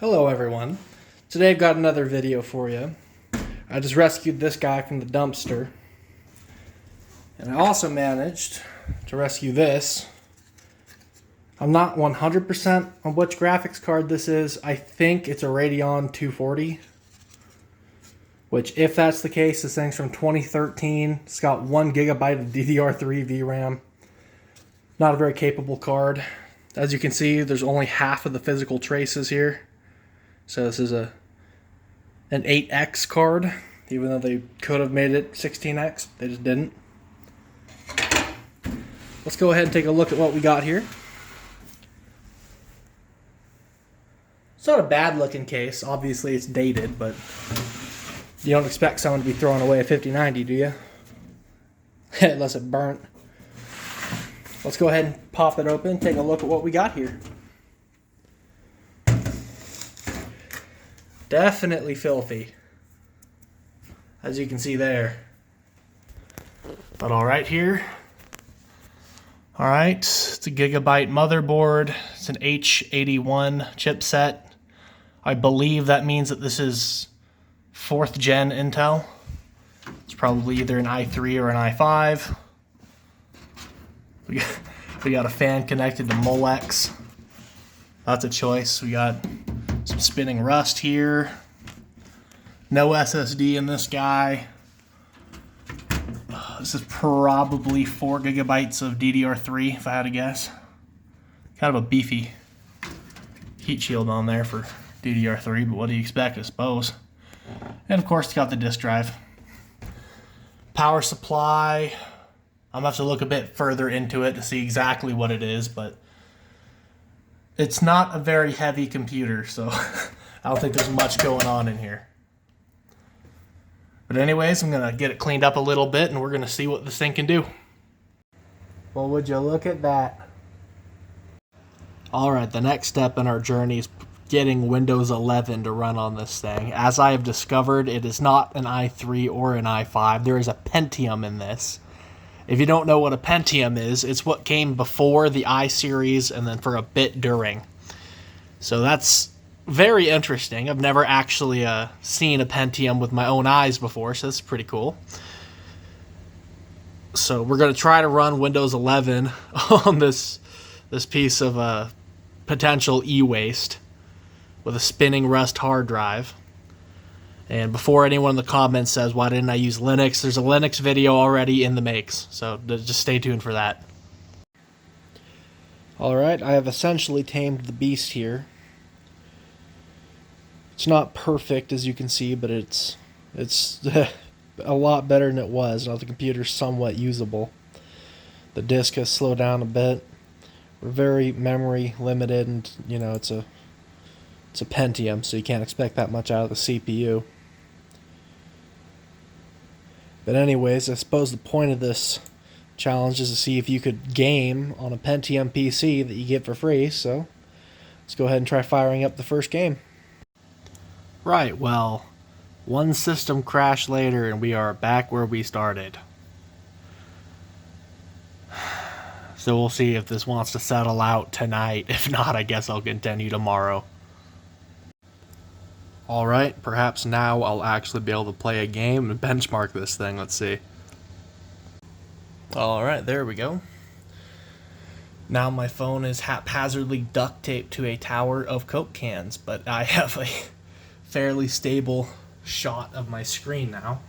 Hello everyone. Today I've got another video for you. I just rescued this guy from the dumpster. And I also managed to rescue this. I'm not 100% on which graphics card this is. I think it's a Radeon 240. Which, if that's the case, this thing's from 2013. It's got 1 GB of DDR3 VRAM. Not a very capable card. As you can see, there's only half of the physical traces here. So this is an 8X card, even though they could have made it 16X. They just didn't. Let's go ahead and take a look at what we got here. It's not a bad looking case. Obviously it's dated, but you don't expect someone to be throwing away a 5090, do you? Unless it burnt. Let's go ahead and pop it open and take a look at what we got here. Definitely filthy, as you can see there. But all right here. All right, it's a gigabyte motherboard. It's an H81 chipset. I believe that means that this is 4th gen Intel. It's probably either an i3 or an i5. We got a fan connected to Molex. That's a choice. We got some spinning rust here. No SSD in this guy. This is probably 4 gigabytes of DDR3, if I had to guess. Kind of a beefy heat shield on there for DDR3, but what do you expect, I suppose? And of course, it's got the disk drive. Power supply. I'm going to have to look a bit further into it to see exactly what it is, but it's not a very heavy computer, so I don't think there's much going on in here. But anyways, I'm going to get it cleaned up a little bit, and we're going to see what this thing can do. Well, would you look at that? Alright, the next step in our journey is getting Windows 11 to run on this thing. As I have discovered, it is not an i3 or an i5. There is a Pentium in this. If you don't know what a Pentium is, it's what came before the i-series and then for a bit during. So that's very interesting. I've never actually seen a Pentium with my own eyes before, so that's pretty cool. So we're going to try to run Windows 11 on this piece of potential e-waste with a spinning rust hard drive. And before anyone in the comments says, why didn't I use Linux? There's a Linux video already in the makes, so just stay tuned for that. Alright, I have essentially tamed the beast here. It's not perfect, as you can see, but it's a lot better than it was. Now the computer's somewhat usable. The disk has slowed down a bit. We're very memory limited, and it's a Pentium, so you can't expect that much out of the CPU. But anyways, I suppose the point of this challenge is to see if you could game on a Pentium PC that you get for free, so let's go ahead and try firing up the first game. Right, well, one system crash later and we are back where we started. So we'll see if this wants to settle out tonight. If not, I guess I'll continue tomorrow. Alright, perhaps now I'll actually be able to play a game and benchmark this thing. Let's see. Alright, there we go. Now my phone is haphazardly duct taped to a tower of Coke cans, but I have a fairly stable shot of my screen now.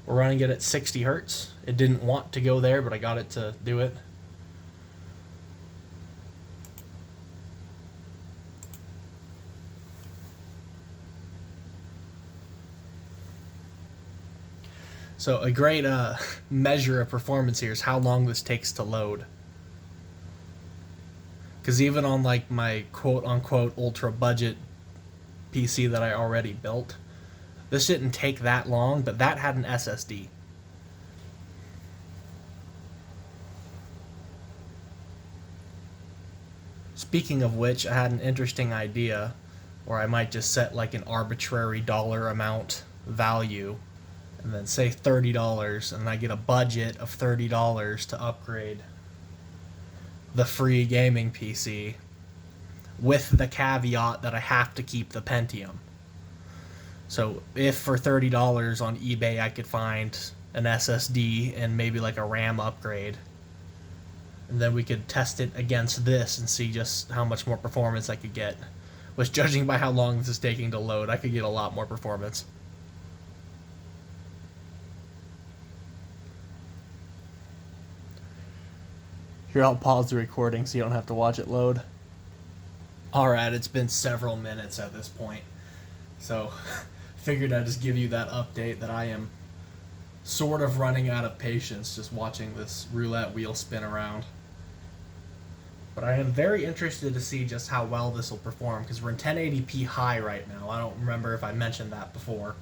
We're running it at 60 Hertz. It didn't want to go there, but I got it to do it. So a great measure of performance here is how long this takes to load. Because even on like my quote-unquote ultra-budget PC that I already built, this didn't take that long, but that had an SSD. Speaking of which, I had an interesting idea where I might just set like an arbitrary dollar amount value and then say $30, and I get a budget of $30 to upgrade the free gaming PC. with the caveat that I have to keep the Pentium. So if for $30 on eBay I could find an SSD and maybe like a RAM upgrade, and then we could test it against this and see just how much more performance I could get. Which, judging by how long this is taking to load, I could get a lot more performance. Here, I'll pause the recording so you don't have to watch it load. Alright, it's been several minutes at this point, so figured I'd just give you that update that I am sort of running out of patience just watching this roulette wheel spin around. But I am very interested to see just how well this will perform, because we're in 1080p high right now. I don't remember if I mentioned that before.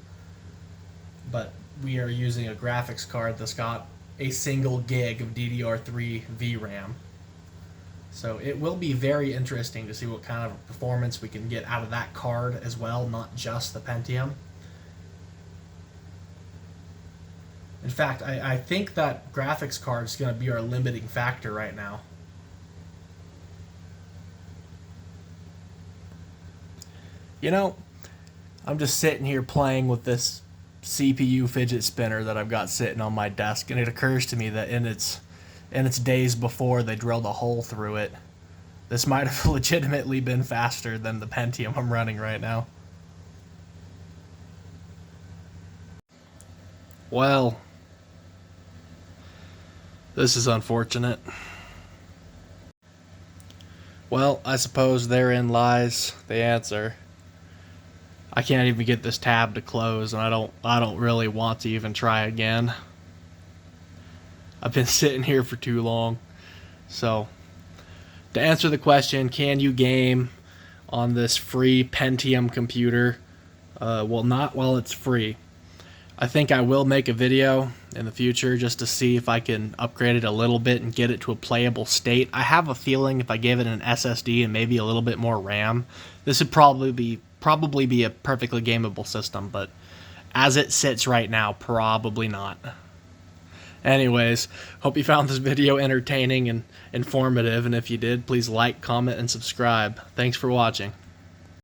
But we are using a graphics card that's got a single gig of DDR3 VRAM. So it will be very interesting to see what kind of performance we can get out of that card as well, not just the Pentium. In fact, I think that graphics card is going to be our limiting factor right now. You know, I'm just sitting here playing with this CPU fidget spinner that I've got sitting on my desk, and it occurs to me that in its days before they drilled a hole through it, this might have legitimately been faster than the Pentium I'm running right now. Well, this is unfortunate. Well, I suppose therein lies the answer. I can't even get this tab to close, and I don't really want to even try again. I've been sitting here for too long. So, to answer the question, can you game on this free Pentium computer? Well, not while it's free. I think I will make a video in the future just to see if I can upgrade it a little bit and get it to a playable state. I have a feeling if I gave it an SSD and maybe a little bit more RAM, this would probably be a perfectly gameable system, but as it sits right now, probably not. Anyways, hope you found this video entertaining and informative, and if you did, please like, comment, and subscribe. Thanks for watching.